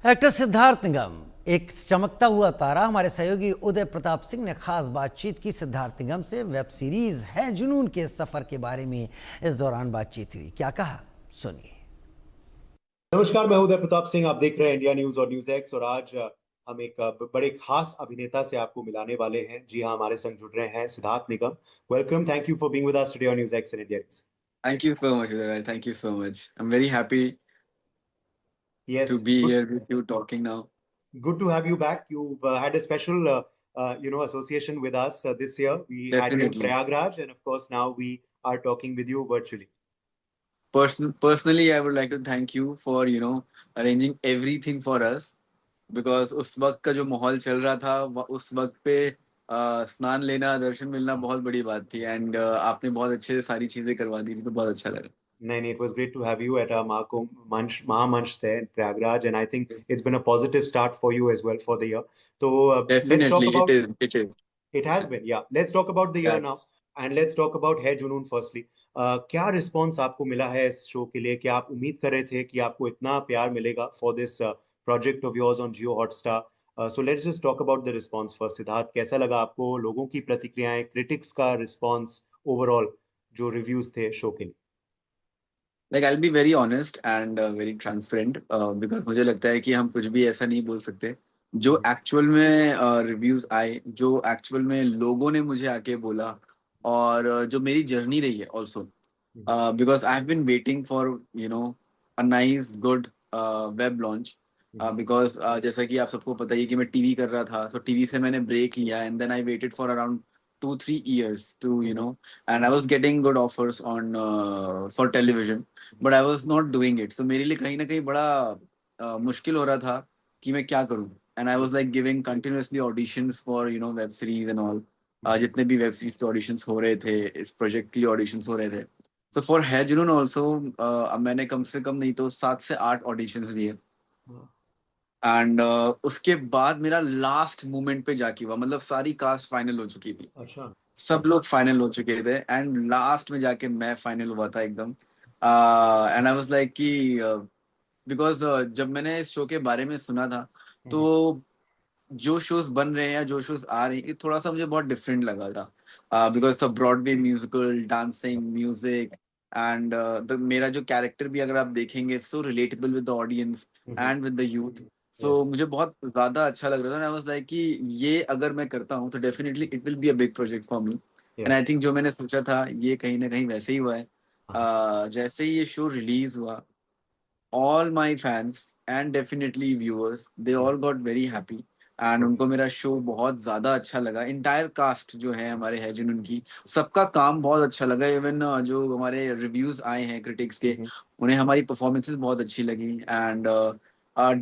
Actor Siddharth निगम एक चमकता हुआ तारा। हमारे सहयोगी उदय प्रताप सिंह ने खास बातचीत की सिद्धार्थ निगम से। वेब सीरीज है जुनून के सफर के बारे में इस दौरान बातचीत हुई। क्या कहा, सुनिए। नमस्कार, मैं उदय प्रताप सिंह। आप देख रहे हैं इंडिया न्यूज और न्यूज एक्स। और आज हम एक बड़े खास अभिनेता से आपको मिलाने वाले हैं। जी हाँ, हमारे संग जुड़ रहे हैं Siddharth Nigam. Welcome, thank you for being with us today on News X and India News. Thank you so much, Uday. Thank you so much. I'm very happy to yes, be here with you talking now. good to have you back. You've had a special association with us this year. We had you in Definitely. Prayagraj, and of course now we are talking with you virtually. Personally, I would like to thank you for, arranging everything for us because उस वक्त का जो माहौल चल रहा था उस वक्त पे स्नान लेना, दर्शन मिलना बहुत बड़ी बात थी एंड आपने बहुत अच्छे से सारी चीजें करवा दी थी तो बहुत अच्छा लगा। नहीं, it was great to have you at our Mahamanch there in Prayagraj, and I think it's been a positive start for you as well for the year. So let's talk Definitely, it about. is. It is. It has been, yeah. Let's talk about the year Yeah. now, and let's talk about है जुनून firstly. क्या response आपको मिला है इस show के लिए? क्या आप उम्मीद कर रहे थे कि आपको इतना प्यार मिलेगा for this project of yours on Jio Hotstar? So let's just talk about the response first. Siddharth, कैसा लगा आपको लोगों की प्रतिक्रियाएं, क्रिटिक्स का रिस्पॉन्स, ओवरऑल जो रिव्यूज थे शो के लिए? Like I'll be very honest and very transparent because मुझे लगता है कि हम कुछ भी ऐसा नहीं बोल सकते जो एक्चुअल में रिव्यूज आए, जो एक्चुअल में लोगों ने मुझे आके बोला और जो मेरी जर्नी रही है also because I have been waiting for a nice good web launch because जैसा कि आप सबको पता ही है कि मैं टीवी कर रहा था, सो टीवी से मैंने ब्रेक लिया and then I waited for around 2-3 years to and I was getting good offers on for television but I was not doing it, so मेरे लिए कहीं ना कहीं बड़ा मुश्किल हो रहा था कि मैं क्या करूं and I was like giving continuously auditions for web series and all जितने भी वेब सीरीज के ऑडिशंस हो रहे थे, इस प्रोजेक्ट के लिए ऑडिशंस हो रहे थे। सो फॉर है जुनून ऑल्सो मैंने कम से कम नहीं तो 7 से 8 ऑडिशंस दिए एंड उसके बाद मेरा लास्ट मोमेंट पे जाके हुआ, मतलब सारी कास्ट फाइनल हो चुकी थी, अच्छा। सब लोग फाइनल हो चुके थे एंड लास्ट में जाके मैं फाइनल हुआ था एकदम। एंड आई वाज लाइक कि बिकॉज जब मैंने इस शो के बारे में सुना था तो जो शोज बन रहे हैं या जो शोज आ रहे हैं ये थोड़ा सा मुझे बहुत डिफरेंट लगा था because the Broadway musical dancing music and मेरा जो कैरेक्टर भी अगर आप देखेंगे so relatable with the audience and with the youth. So मुझे बहुत ज्यादा अच्छा लग रहा था। आई वाज लाइक कि ये अगर मैं करता हूँ तो definitely it will be a big project for me and I think जो मैंने सोचा था ये कहीं ना कहीं वैसे ही हुआ है। जैसे ही ये शो रिलीज हुआ all my fans and definitely viewers they all got very happy and उनको मेरा शो बहुत ज्यादा अच्छा लगा। इंटायर कास्ट जो है हमारे है जिन उनकी सबका काम बहुत अच्छा लगा। इवन जो हमारे रिव्यूज आए हैं क्रिटिक्स के उन्हें हमारी परफॉर्मेंसेस बहुत अच्छी लगी and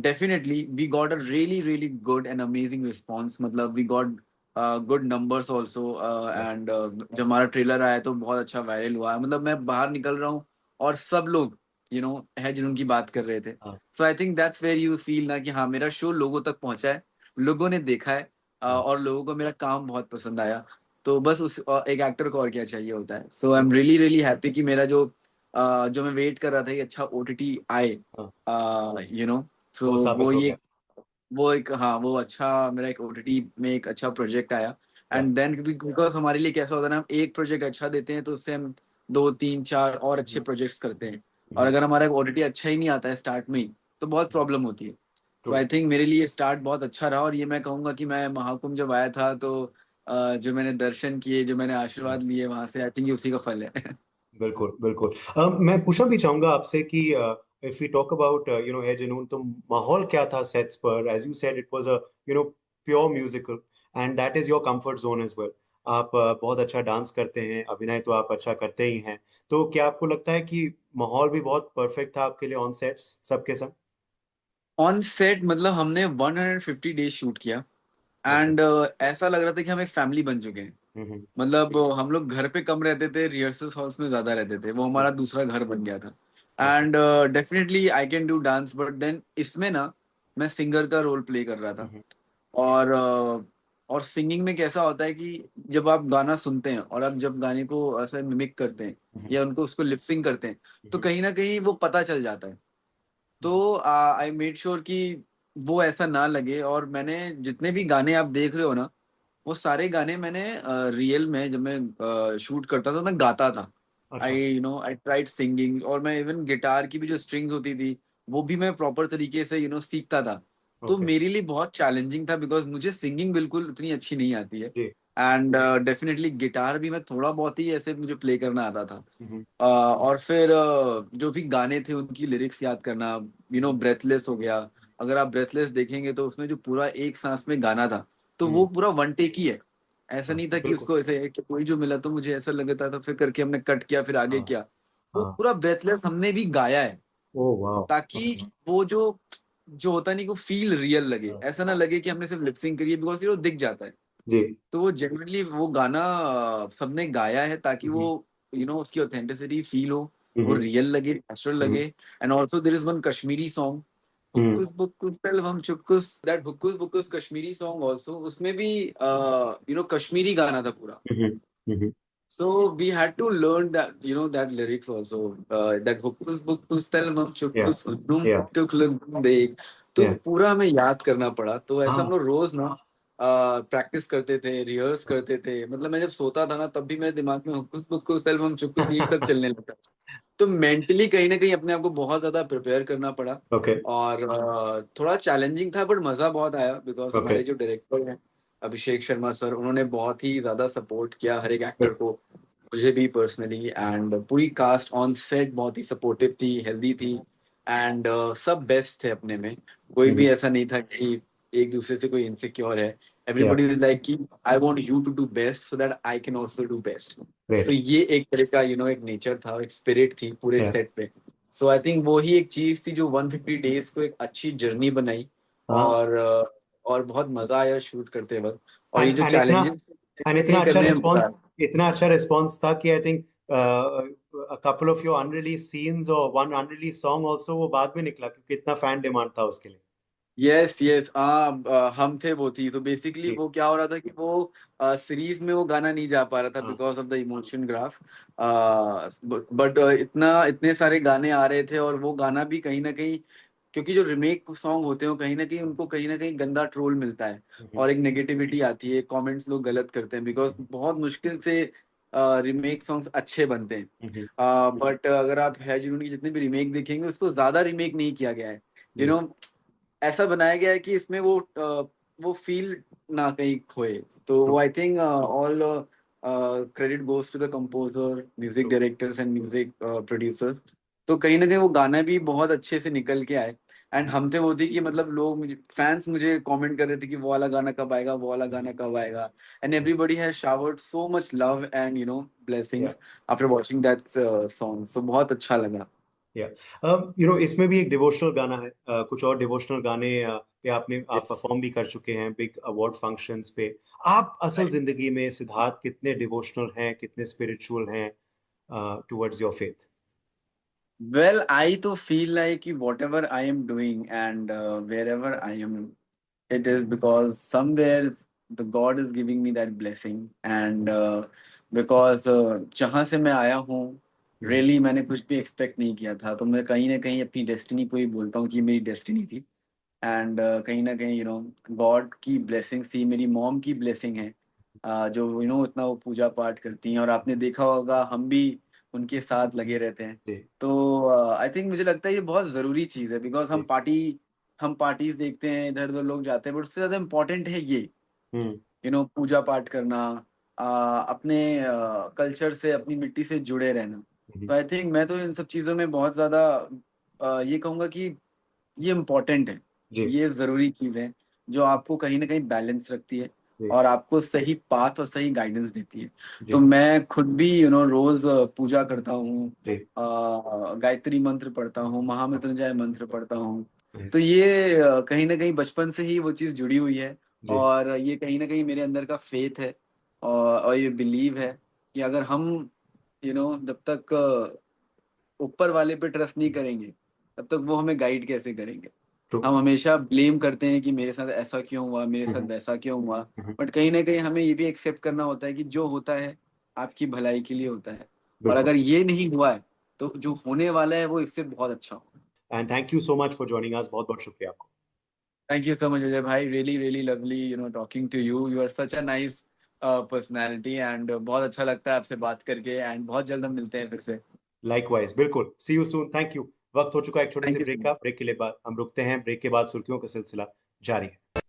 definitely we got a really really good and amazing response, मतलब we got good numbers also and जब हमारा ट्रेलर आया तो बहुत अच्छा वायरल हुआ। मतलब मैं बाहर निकल रहा हूँ और सब लोग है जिनकी बात कर रहे थे। So I think that's where you feel ना कि हाँ मेरा शो लोगों तक पहुंचा है, लोगों ने देखा है और लोगों को मेरा काम बहुत पसंद आया। तो बस उस एक एक्टर को और क्या चाहिए होता है। So I am really really happy कि मेरा जो मैं वेट कर रहा था कि अच्छा ओटीटी आए सो वो साबित हो गया। वो एक हाँ वो अच्छा मेरा एक ओटीटी में एक अच्छा प्रोजेक्ट आया एंड देन बिकॉज हमारे लिए कैसा होता है ना, हम एक प्रोजेक्ट अच्छा देते हैं तो उससे हम 2-3-4 और अच्छे प्रोजेक्ट्स करते हैं और अगर हमारा ओटीटी अच्छा ही नहीं आता है स्टार्ट में ही तो बहुत प्रॉब्लम होती है। तो आई थिंक मेरे लिए स्टार्ट बहुत अच्छा रहा और ये मैं कहूंगा कि मैं महाकुंभ जब आया था तो जो मैंने दर्शन किए, जो मैंने आशीर्वाद लिए वहां से, आई थिंक ये उसी का फल है। बिल्कुल बिल्कुल। मैं पूछना भी चाहूंगा आपसे कि इफ वी टॉक अबाउट है जुनून, तो माहौल क्या था सेट्स पर? As you said it was a pure musical and that is your comfort zone as well. आप बहुत अच्छा डांस करते हैं, अभिनय तो आप अच्छा करते ही हैं। तो क्या आपको लगता है कि माहौल भी बहुत परफेक्ट था आपके लिए ऑन सेट्स सबके सब? ऑन सेट मतलब हमने 150 डेज शूट किया ओके। एंड ऐसा लग रहा था कि हम एक फैमिली बन चुके हैं। हम्म। मतलब हम लोग घर पे कम रहते थे, रिहर्सल हॉल्स में ज्यादा रहते थे, वो हमारा दूसरा घर बन गया था। Okay. And definitely I can do dance but then इसमें ना मैं सिंगर का रोल प्ले कर रहा था और और सिंगिंग में कैसा होता है कि जब आप गाना सुनते हैं और आप जब गाने को ऐसे मिमिक करते हैं या उनको उसको लिपसिंग करते हैं तो कहीं ना कहीं वो पता चल जाता है। तो आई मेड श्योर कि वो ऐसा ना लगे। और मैंने जितने भी गाने आप देख रहे हो ना, वो सारे गाने मैंने रियल में जब मैं शूट करता था तो मैं गाता था। अच्छा। आई ट्राइड सिंगिंग, और मैं इवन गिटार की भी जो स्ट्रिंग्स होती थी वो भी मैं प्रॉपर तरीके से सीखता था। तो ओके। मेरे लिए बहुत चैलेंजिंग था, बिकॉज मुझे सिंगिंग बिल्कुल इतनी अच्छी नहीं आती है। जी। एंड डेफिनेटली गिटार भी मैं थोड़ा बहुत ही ऐसे मुझे प्ले करना आता था। हम्म। और फिर जो भी गाने थे उनकी लिरिक्स याद करना, ब्रेथलेस हो गया। अगर आप ब्रेथलेस देखेंगे तो उसमें जो पूरा एक सांस में गाना था, तो वो हम्म। पूरा वन टेक ही है। ऐसा हाँ, नहीं था कि बिल्कुल। उसको ऐसे कि कोई जो मिला तो मुझे ऐसा लगता था फिर करके हमने कट किया फिर आगे हाँ। किया। वो हाँ। पूरा ब्रेथलेस हमने भी गाया है, ओह वाह। ताकि वो जो जो होता नहीं को फील रियल लगे, हाँ। ऐसा ना लगे कि हमने सिर्फ लिपसिंग करी है, बिकॉज फिर वो दिख जाता है। जी। तो वो जनरली वो गाना सबने गाया है ताकि वो हम्म। उसकी ऑथेंटिसिटी फील हो, वो हम्म। रियल लगे, नेचुरल हम्म। लगे। And also there is one Kashmiri song, hmm. Hukus Bukus पेलवम चुक्कुस, that Hukus Bukus Kashmiri song also, उसमें भी कश्मीरी गाना था पूरा। हम्म। हम्म। So we had to learn that, that lyrics also. That hukus bukus telmam या। chukus num या। tuklum देख, तो या। पूरा हमें याद करना पड़ा। तो ऐसा हम हाँ। लोग रोज ना प्रैक्टिस करते थे, रिहर्स करते थे। मतलब मैं जब सोता था ना तब भी मेरे दिमाग में हुकुस बुकुस तेलमम चुकुस यही सब चलने लगा। तो मेंटली कहीं ना कहीं अपने आप को बहुत ज्यादा प्रिपेयर करना पड़ा। ओके। और थोड़ा चैलेंजिंग था, बट मजा बहुत आया, बिकॉज ओके। हमारे जो डायरेक्टर हैं अभिषेक शर्मा सर, उन्होंने बहुत ही ज्यादा सपोर्ट किया हर एक एक्टर को, मुझे भी पर्सनली। एंड पूरी कास्ट ऑन सेट बहुत ही सपोर्टिव थी, हेल्दी थी। एंड सब बेस्ट थे अपने में। कोई भी ऐसा नहीं था कि एक दूसरे से कोई इनसिक्योर है। या। एवरीबडी इज लाइक कि I want you to do best so that I can also do best. तो ग्रेट। ये एक तरह का एक नेचर था, एक स्पिरिट थी पूरे या। सेट पे। सो आई थिंक वो ही एक चीज थी जो 150 डेज को एक अच्छी जर्नी बनाई। हाँ। और बहुत मजा आया शूट करते वक्त। और ये एंड जो एंड इतना चैलेंजेस एंड इतना अच्छा करने में मजा रिस्पॉन्स, इतना अच्छा रिस्पॉन्स था कि I think a couple of your unreleased scenes or one unreleased song also वो बाद में निकला क्योंकि इतना फैन डिमांड था उसके लिए। यस यस हम थे वो थी। तो बेसिकली जी। वो क्या हो रहा था कि वो सीरीज में वो गाना नहीं जा पा रहा था हाँ। Because of the emotion graph. But इतने सारे गाने आ रहे थे, और वो गाना भी कहीं ना कहीं, क्योंकि जो रिमेक सॉन्ग होते हैं कहीं ना कहीं उनको कहीं ना कहीं गंदा ट्रोल मिलता है, और एक नेगेटिविटी आती है, कमेंट्स लोग गलत करते हैं, बिकॉज बहुत मुश्किल से रिमेक सॉन्ग्स अच्छे बनते हैं। बट अगर आप है जुनून की जितने भी रिमेक देखेंगे, उसको ज्यादा रिमेक नहीं किया गया है। You ji. नो ऐसा बनाया गया है कि इसमें वो फील ना कहीं खोए। तो ट्रू। वो I think all credit goes to the composer, music true. Directors and music producers. तो कहीं ना कहीं वो गाना भी बहुत अच्छे से निकल के आए। एंड हम थे वो थी कि मतलब लोग फैंस मुझे कमेंट कर रहे थे कि वो वाला गाना कब आएगा, वो वाला गाना कब आएगा। And everybody has showered so much love and yeah. Blessings after watching that song. So बहुत अच्छा लगा। या। इसमें भी एक डिवोशनल गाना है, कुछ और डिवोशनल गाने पे आप Yes. परफॉर्म भी कर चुके हैं बिग अवार्ड फंक्शंस पे। आप असल जिंदगी में सिद्धार्थ कितने डिवोशनल हैं, कितने स्पिरिचुअल हैं towards your faith? Well, I to feel like whatever I am doing and wherever I am, it is because somewhere the God is giving me that blessing, and because जहाँ से मैं आया हूँ, really मैंने कुछ भी expect नहीं किया था। तो मैं कहीं ना कहीं अपनी डेस्टिनी को ही बोलता हूँ कि मेरी डेस्टिनी थी। एंड कहीं ना कहीं गॉड की ब्लेसिंग थी, मेरी मॉम की ब्लेसिंग है। जो इतना वो पूजा पाठ करती हैं, और आपने देखा होगा हम भी उनके साथ लगे रहते हैं। जी। तो आई थिंक मुझे लगता है ये बहुत ज़रूरी चीज़ है, बिकॉज जी। हम पार्टीज देखते हैं, इधर उधर लोग जाते हैं, बट उससे ज़्यादा इम्पोर्टेंट है ये हम्म। पूजा पाठ करना, अपने कल्चर से, अपनी मिट्टी से जुड़े रहना। हम्म। तो आई थिंक मैं तो इन सब चीज़ों में बहुत ज़्यादा ये कहूँगा कि ये इम्पोर्टेंट है, जी। ये ज़रूरी चीज़ है, जो आपको कहीं ना कहीं बैलेंस रखती है, जी। और आपको सही पाथ और सही गाइडेंस देती है। तो जी। मैं खुद भी रोज पूजा करता हूँ, जी। गायत्री मंत्र पढ़ता हूँ, महामृत्युंजय मंत्र पढ़ता हूँ। तो नाइस। ये कहीं ना कहीं बचपन से ही वो चीज़ जुड़ी हुई है। जी। और ये कहीं ना कहीं मेरे अंदर का फेथ है, और ये बिलीव है कि अगर हम जब तक ऊपर वाले पे ट्रस्ट नहीं करेंगे, तब तक वो हमें गाइड कैसे करेंगे। ट्रू। हम हमेशा ब्लेम करते हैं कि मेरे साथ ऐसा क्यों हुआ, मेरे साथ हम्म। वैसा क्यों हुआ। हम्म। बट कहीं ना कहीं हमें ये भी एक्सेप्ट करना होता है कि जो होता है आपकी भलाई के लिए होता है, और बिल्कुल। अगर ये नहीं हुआ है तो जो होने वाला है वो इससे बहुत अच्छा हो। And thank you so much for joining us, बहुत बहुत शुक्रिया आपको। Thank you so much, Vijay bhai. Really, really lovely, talking to you. You are such a nice personality and बहुत अच्छा लगता है आपसे बात करके and बहुत जल्द हम मिलते हैं फिर से. लाइकवाइज, बिल्कुल, सी यू सून, थैंक यू। वक्त हो चुका है एक छोटे से Thank you so break much. का, ब्रेक के लिए बाद हम रुकते हैं, ब्रेक के बाद सुर्खियों का सिलसिला जारी है।